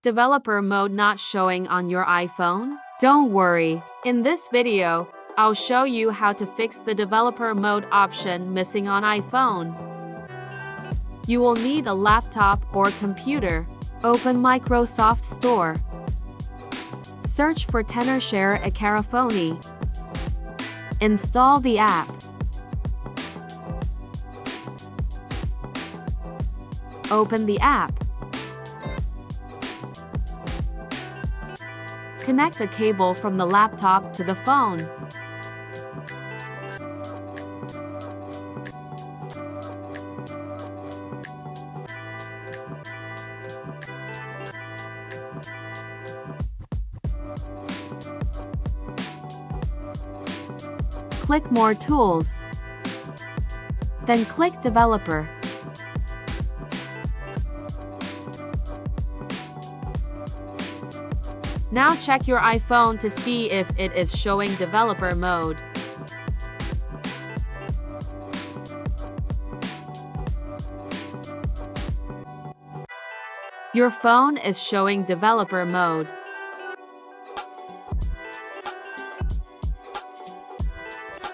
Developer mode not showing on your iPhone? Don't worry. In this video, I'll show you how to fix the developer mode option missing on iPhone. You will need a laptop or computer. Open Microsoft Store. Search for TenorShare a Carafoni. Install the app. Open the app. Connect a cable from the laptop to the phone. Click More Tools. Then click Developer. Now check your iPhone to see if it is showing developer mode. Your phone is showing developer mode.